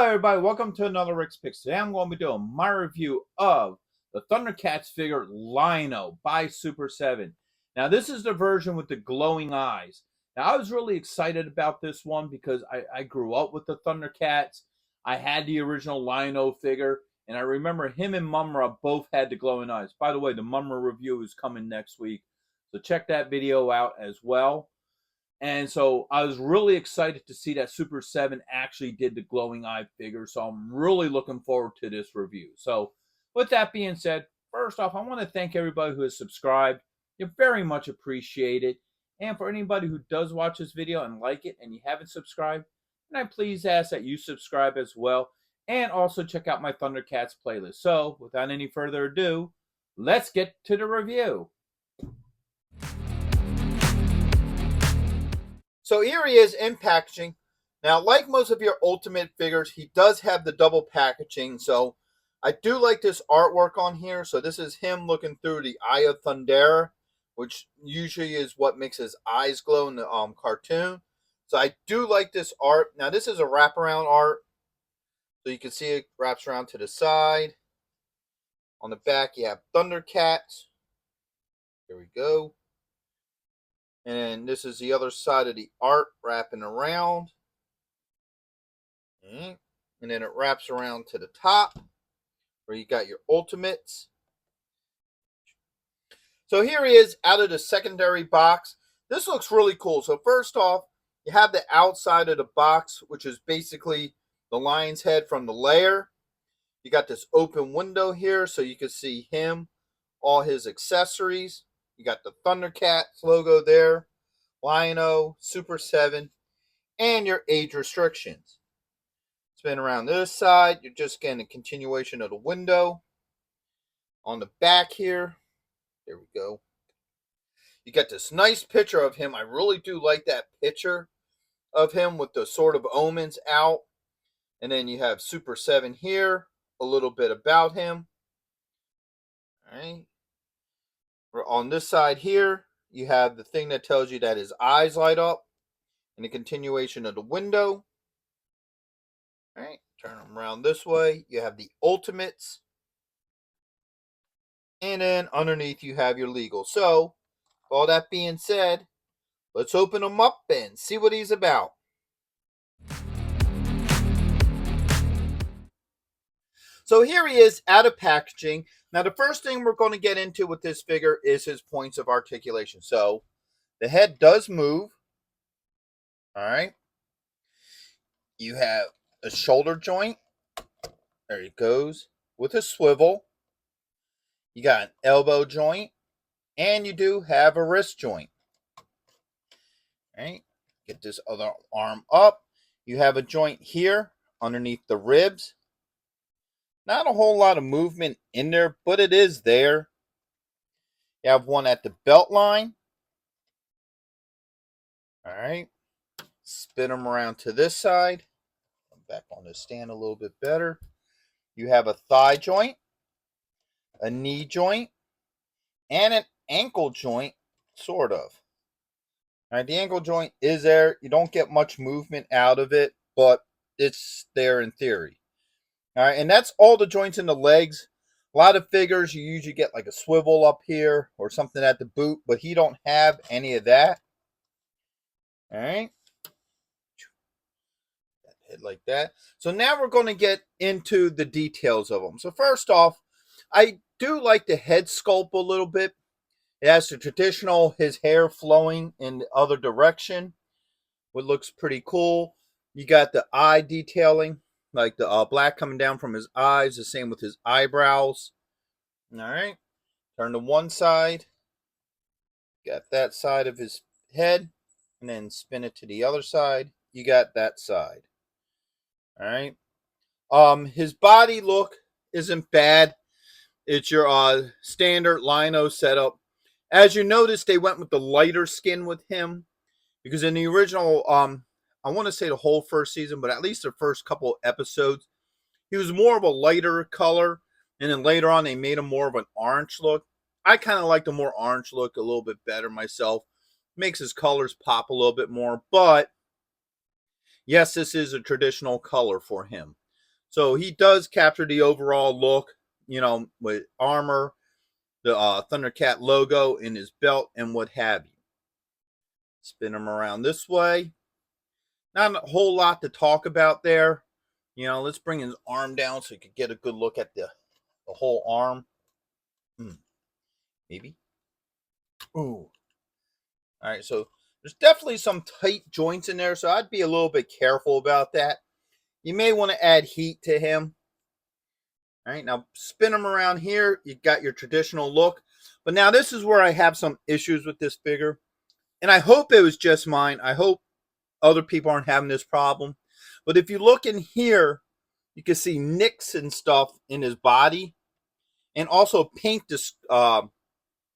everybody, welcome to another Rick's Picks. Today I'm going to be doing my review of the Thundercats figure Lino by Super 7. Now this is the version with the glowing eyes. Now I was really excited about this one because I grew up with the Thundercats. I had the original Lino figure, and I remember him and Mumra both had the glowing eyes. By the way, the Mumra review is coming next week, so check that video out as well. And so I was really excited to see that Super 7 actually did the glowing eye figure. So I'm really looking forward to this review. So with that being said, first off, I want to thank everybody who has subscribed. You very much appreciate it. And for anybody who does watch this video and like it and you haven't subscribed, can I please ask that you subscribe as well. And also check out my Thundercats playlist. So without any further ado, let's get to the review. So here he is in packaging. Now, like most of your Ultimate figures, he does have the double packaging. So I do like this artwork on here. So this is him looking through the Eye of Thundera, which usually is what makes his eyes glow in the cartoon. So I do like this art. Now, this is a wraparound art. So you can see it wraps around to the side. On the back, you have Thundercats. Here we go. And this is the other side of the art wrapping around. And then it wraps around to the top where you got your Ultimates. So here he is out of the secondary box. This looks really cool. So first off, you have the outside of the box, which is basically the lion's head from the lair. You got this open window here so you can see him, all his accessories. You got the Thundercats logo there, Lino, Super 7, and your age restrictions. Spin around this side, you're just getting a continuation of the window. On the back here, there we go. You got this nice picture of him. I really do like that picture of him with the Sword of Omens out. And then you have Super 7 here, a little bit about him. All right. On this side here, you have the thing that tells you that his eyes light up and the continuation of the window. All right, turn them around this way. You have the Ultimates. And then underneath you have your legal. So, all that being said, let's open him up and see what he's about. So here he is out of packaging. Now, the first thing we're going to get into with this figure is his points of articulation. So, the head does move. All right. You have a shoulder joint. There it goes. With a swivel. You got an elbow joint. And you do have a wrist joint. All right. Get this other arm up. You have a joint here underneath the ribs. Not a whole lot of movement in there, but it is there. You have one at the belt line. All right. Spin them around to this side. Come back on the stand a little bit better. You have a thigh joint, a knee joint, and an ankle joint, sort of. All right, the ankle joint is there. You don't get much movement out of it, but it's there in theory. All right, and that's all the joints in the legs. A lot of figures, you usually get like a swivel up here or something at the boot, but he don't have any of that. All right. Head like that. So now we're going to get into the details of them. So first off, I do like the head sculpt a little bit. It has the traditional, his hair flowing in the other direction, which looks pretty cool. You got the eye detailing. Like the black coming down from his eyes, the same with his eyebrows. All right. Turn to one side. Got that side of his head. And then spin it to the other side. You got that side. All right. His body look isn't bad. It's your standard Lino setup. As you notice, they went with the lighter skin with him. Because in the original I want to say the whole first season, but at least the first couple episodes, he was more of a lighter color. And then later on, they made him more of an orange look. I kind of like the more orange look a little bit better myself. Makes his colors pop a little bit more. But, yes, this is a traditional color for him. So he does capture the overall look, with armor, the Thundercat logo in his belt, and what have you. Spin him around this way. Not a whole lot to talk about there. Let's bring his arm down so you can get a good look at the whole arm. Maybe. Ooh. All right, so there's definitely some tight joints in there, so I'd be a little bit careful about that. You may want to add heat to him. All right, now spin him around here. You got your traditional look. But now this is where I have some issues with this figure. And I hope it was just mine. I hope other people aren't having this problem. But if you look in here, you can see nicks and stuff in his body. And also paint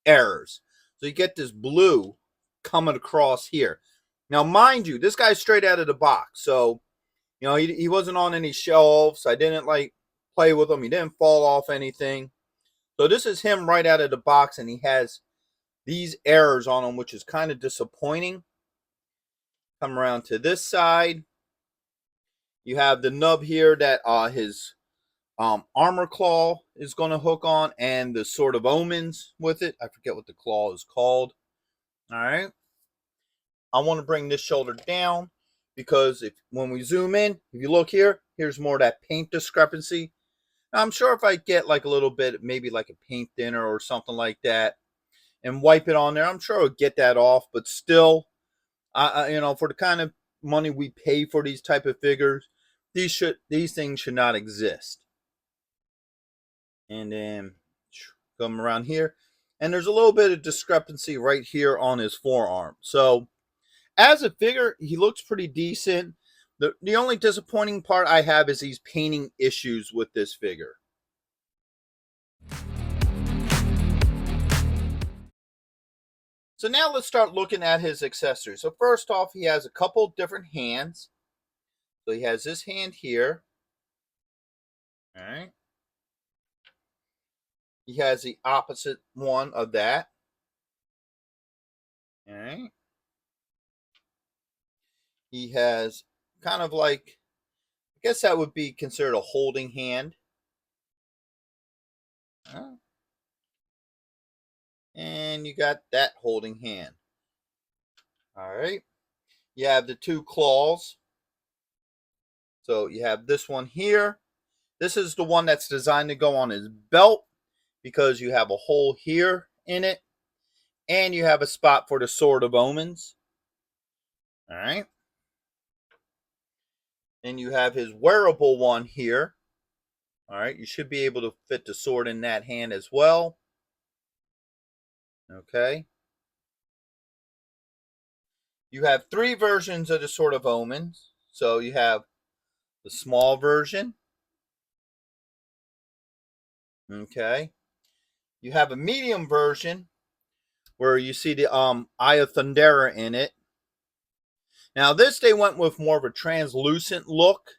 errors. So you get this blue coming across here. Now, mind you, this guy's straight out of the box. So, he wasn't on any shelves. I didn't play with him. He didn't fall off anything. So this is him right out of the box, and he has these errors on him, which is kind of disappointing. Come around to this side. You have the nub here that his armor claw is going to hook on, and the Sword of Omens with it. I forget what the claw is called. All right. I want to bring this shoulder down because when we zoom in, if you look here, here's more of that paint discrepancy. Now, I'm sure if I get a little bit, maybe like a paint thinner or something like that, and wipe it on there, I'm sure I'll get that off. But still, for the kind of money we pay for these type of figures, these things should not exist. And then come around here, and there's a little bit of discrepancy right here on his forearm. So as a figure, he looks pretty decent. The only disappointing part I have is these painting issues with this figure. So now let's start looking at his accessories. So first off, he has a couple different hands. So he has this hand here. All right. He has the opposite one of that. All right. He has kind of I guess that would be considered a holding hand. And you got that holding hand. All right. You have the two claws. So you have this one here. This is the one that's designed to go on his belt because you have a hole here in it. And you have a spot for the Sword of Omens. All right. And you have his wearable one here. All right. You should be able to fit the sword in that hand as well. Okay. You have three versions of the Sword of Omens. So you have the small version. Okay. You have a medium version where you see the Eye of Thundera in it. Now this they went with more of a translucent look.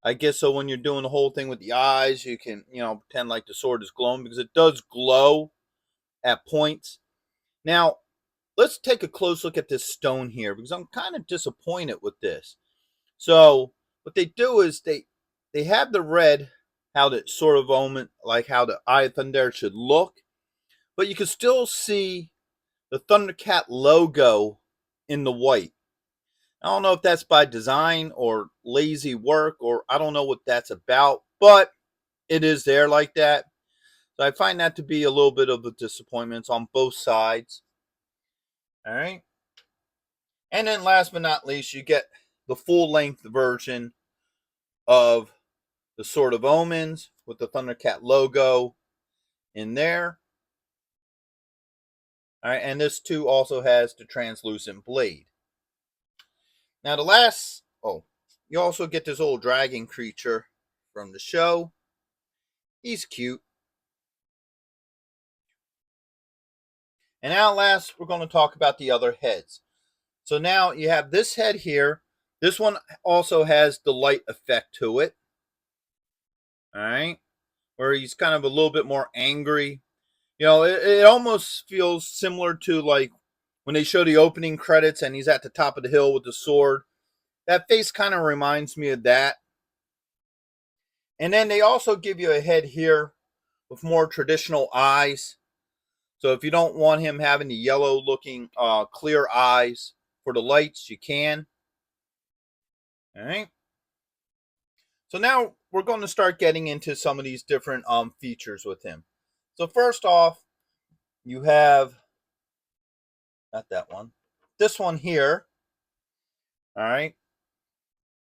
I guess so when you're doing the whole thing with the eyes, you can, pretend like the sword is glowing because it does glow at points. Now, let's take a close look at this stone here because I'm kind of disappointed with this. So, what they do is they have the red, how the Sword of Omen, like how the Eye of Thunder should look, but you can still see the Thundercat logo in the white. I don't know if that's by design or lazy work, or I don't know what that's about, but it is there like that. So I find that to be a little bit of a disappointment on both sides. All right. And then last but not least, you get the full-length version of the Sword of Omens with the Thundercat logo in there. All right, and this too also has the translucent blade. Now you also get this old dragon creature from the show. He's cute. And now last, we're going to talk about the other heads. So now you have this head here. This one also has the light effect to it. All right. Where he's kind of a little bit more angry. It almost feels similar to when they show the opening credits and he's at the top of the hill with the sword. That face kind of reminds me of that. And then they also give you a head here with more traditional eyes. So if you don't want him having the yellow looking clear eyes for the lights, you can. All right. So now we're going to start getting into some of these different features with him. So first off, you have, not that one, this one here. All right.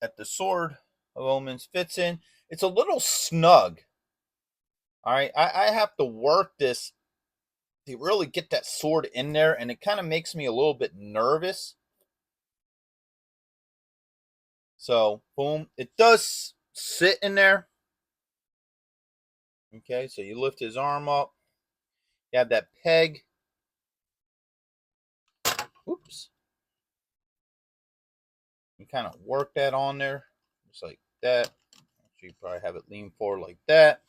That the sword of omens fits in. It's a little snug. All right. I have to work this to really get that sword in there, and it kind of makes me a little bit nervous. So, boom. It does sit in there. Okay, so you lift his arm up. You have that peg. Oops. You kind of work that on there, just like that. You probably have it lean forward like that.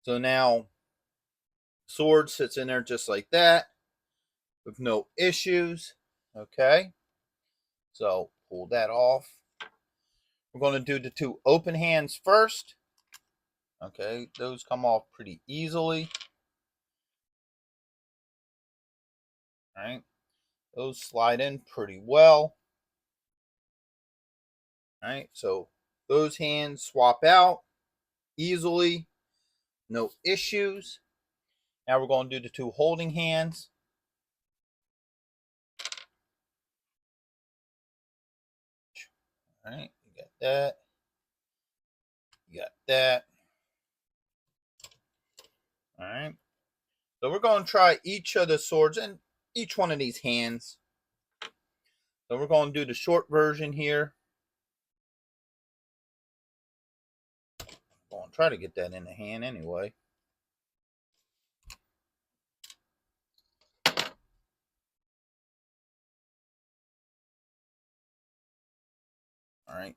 So now, sword sits in there just like that, with no issues. Okay, so pull that off. We're going to do the two open hands first. Okay, those come off pretty easily. All right, those slide in pretty well. All right, so those hands swap out easily, no issues. Now we're going to do the two holding hands. All right, you got that. You got that. All right. So we're going to try each of the swords and each one of these hands. So we're going to do the short version here. I'm going to try to get that in the hand anyway. All right.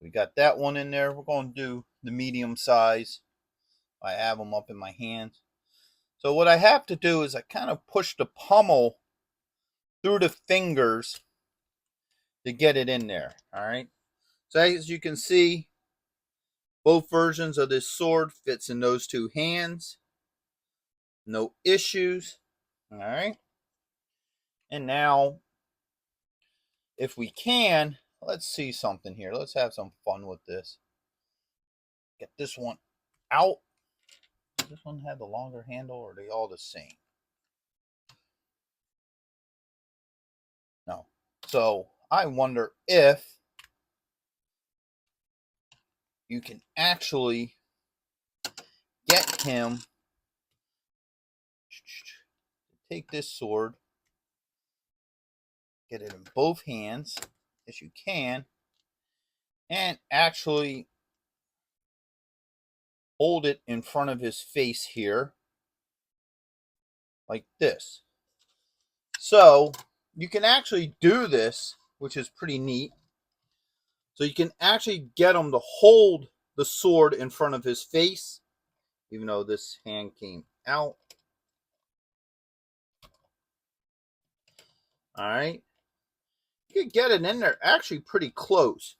We got that one in there. We're going to do the medium size. I have them up in my hands. So what I have to do is I kind of push the pommel through the fingers to get it in there. All right. So as you can see, both versions of this sword fits in those two hands. No issues. All right. And now, if we can, let's see something here. Let's have some fun with this. Get this one out. Does this one have the longer handle, or are they all the same? No. So I wonder if you can actually get him to take this sword, get it in both hands, as you can, and actually hold it in front of his face here, like this. So you can actually do this, which is pretty neat. So you can actually get him to hold the sword in front of his face, even though this hand came out. All right. You can get it in there actually pretty close.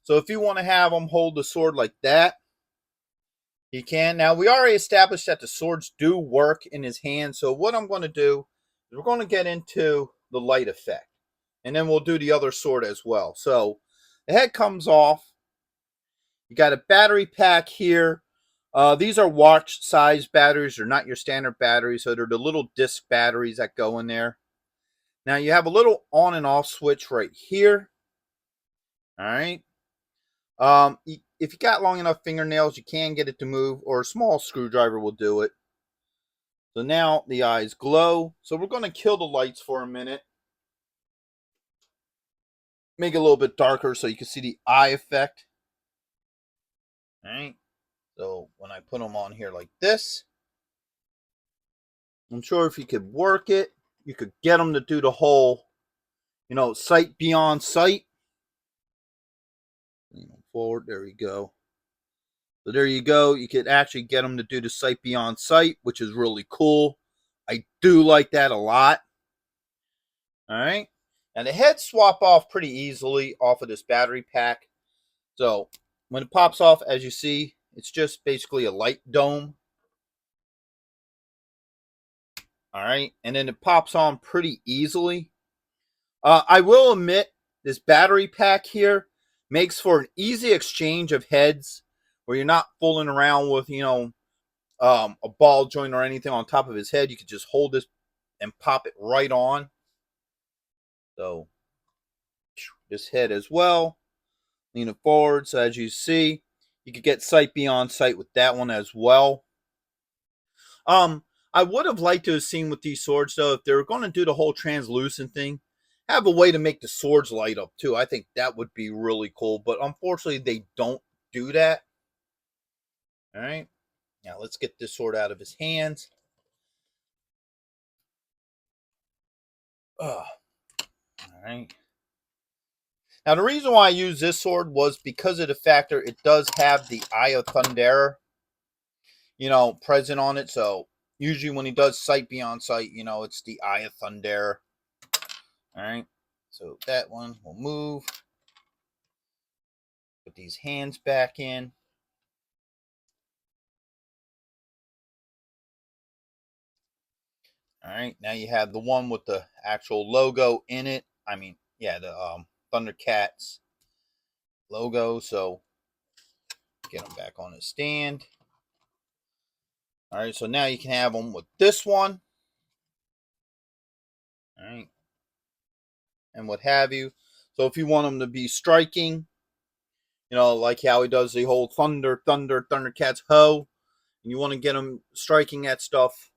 So if you want to have him hold the sword like that, he can. Now, we already established that the swords do work in his hand. So what I'm going to do is we're going to get into the light effect. And then we'll do the other sword as well. So the head comes off. You got a battery pack here. These are watch size batteries. They're not your standard batteries. So they're the little disc batteries that go in there. Now you have a little on and off switch right here. All right. If you got long enough fingernails, you can get it to move, or a small screwdriver will do it. So now the eyes glow. So we're going to kill the lights for a minute. Make it a little bit darker so you can see the eye effect. All right. So when I put them on here like this, I'm sure if you could work it, you could get them to do the whole, sight beyond sight. Forward, there we go. So there you go. You could actually get them to do the sight beyond sight, which is really cool. I do like that a lot. All right. And the heads swap off pretty easily off of this battery pack. So when it pops off, as you see, it's just basically a light dome. All right, and then it pops on pretty easily. I will admit, this battery pack here makes for an easy exchange of heads where you're not fooling around with, a ball joint or anything on top of his head. You could just hold this and pop it right on. So this head as well, lean it forward. So as you see, you could get sight beyond sight with that one as well. Um, I would have liked to have seen with these swords though, if they were going to do the whole translucent thing, have a way to make the swords light up too. I think that would be really cool, but unfortunately they don't do that. All right, now let's get this sword out of his hands. All right. Now the reason why I use this sword was because of the factor it does have the Eye of Thunder, present on it. So usually when he does sight beyond sight, it's the Eye of Thunder. All right. So that one will move. Put these hands back in. All right. Now you have the one with the actual logo in it. I mean, yeah, the Thundercats logo. So get them back on his stand. All right. So now you can have them with this one. All right. And what have you. So if you want them to be striking, like how he does the whole Thundercats ho, and you want to get them striking at stuff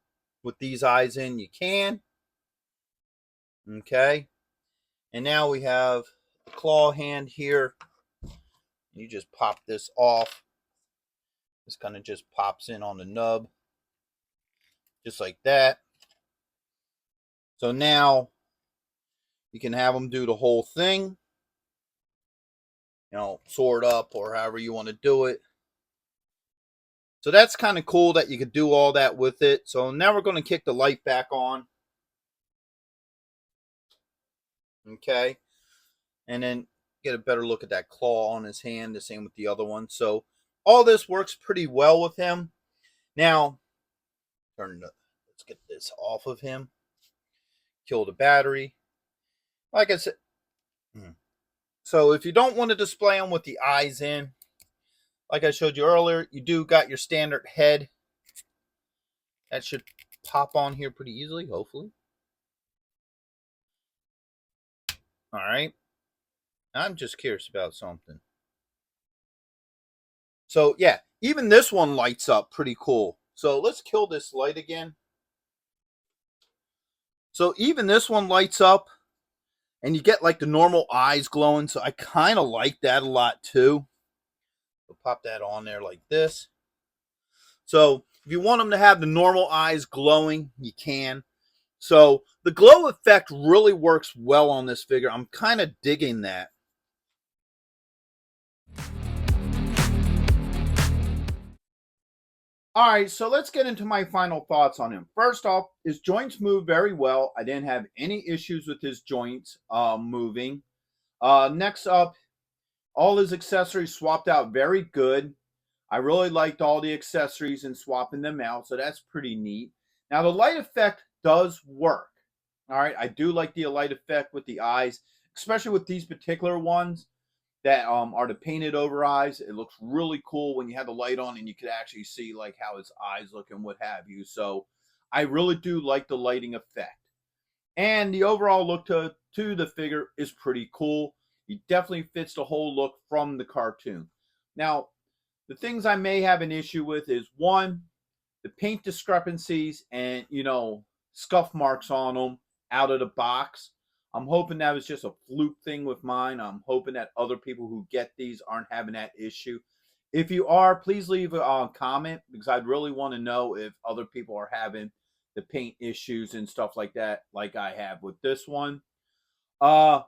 with these eyes in, you can. Okay. And now we have the claw hand here. You just pop this off. This kind of just pops in on the nub. Just like that. So now you can have them do the whole thing. Sword up or however you want to do it. So that's kind of cool that you could do all that with it. So now we're going to kick the light back on. Okay. And then get a better look at that claw on his hand. The same with the other one. So all this works pretty well with him. Now, let's get this off of him. Kill the battery. Like I said, so if you don't want to display them with the eyes in, like I showed you earlier, you do got your standard head. That should pop on here pretty easily, hopefully. All right. I'm just curious about something. So yeah, even this one lights up pretty cool. So let's kill this light again. So even this one lights up and you get like the normal eyes glowing. So I kind of like that a lot too. We'll pop that on there like this. So if you want them to have the normal eyes glowing, you can. So the glow effect really works well on this figure. I'm kind of digging that. All right, so let's get into my final thoughts on him. First off, his joints move very well. I didn't have any issues with his joints moving. Next up, all his accessories swapped out very good. I really liked all the accessories and swapping them out, so that's pretty neat. Now, the light effect does work. All right, I do like the light effect with the eyes, especially with these particular ones that are the painted over eyes. It looks really cool when you have the light on and you can actually see like how his eyes look and what have you. So I really do like the lighting effect. And the overall look to the figure is pretty cool. He definitely fits the whole look from the cartoon. Now, the things I may have an issue with is one, the paint discrepancies and, scuff marks on them out of the box. I'm hoping that was just a fluke thing with mine. I'm hoping that other people who get these aren't having that issue. If you are, please leave a comment because I'd really want to know if other people are having the paint issues and stuff like that, like I have with this one. Uh,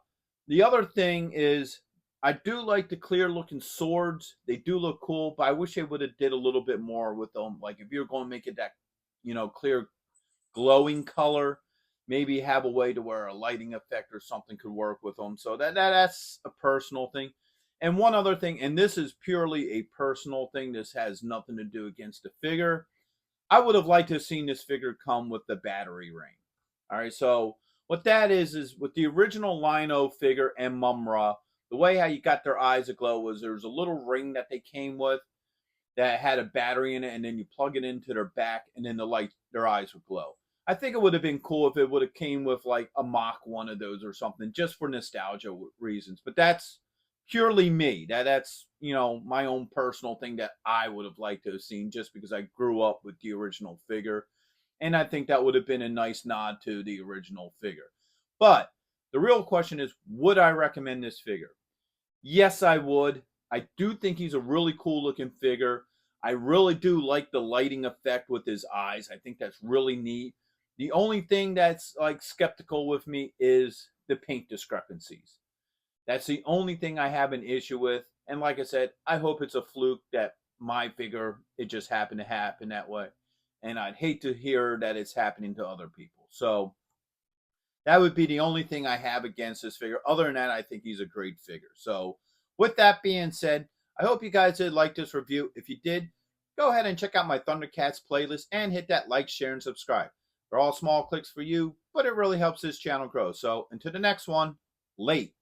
the other thing is I do like the clear looking swords. They do look cool, but I wish they would have did a little bit more with them. Like if you're going to make it that, clear glowing color, maybe have a way to where a lighting effect or something could work with them. So that's a personal thing. And one other thing, and this is purely a personal thing, this has nothing to do against the figure. I would have liked to have seen this figure come with the battery ring. All right, so what that is with the original Lino figure and Mumra, the way how you got their eyes aglow was there was a little ring that they came with that had a battery in it, and then you plug it into their back, and then the light, their eyes would glow. I think it would have been cool if it would have came with like a Mach one of those or something, just for nostalgia reasons. But that's purely me. That's my own personal thing that I would have liked to have seen, just because I grew up with the original figure, and I think that would have been a nice nod to the original figure. But the real question is, would I recommend this figure? Yes, I would. I do think he's a really cool looking figure. I really do like the lighting effect with his eyes. I think that's really neat. The only thing that's like skeptical with me is the paint discrepancies. That's the only thing I have an issue with. And like I said, I hope it's a fluke that my figure, it just happened to happen that way. And I'd hate to hear that it's happening to other people. So that would be the only thing I have against this figure. Other than that, I think he's a great figure. So, with that being said, I hope you guys did like this review. If you did, go ahead and check out my Thundercats playlist and hit that like, share, and subscribe. They're all small clicks for you, but it really helps this channel grow. So, until the next one, late.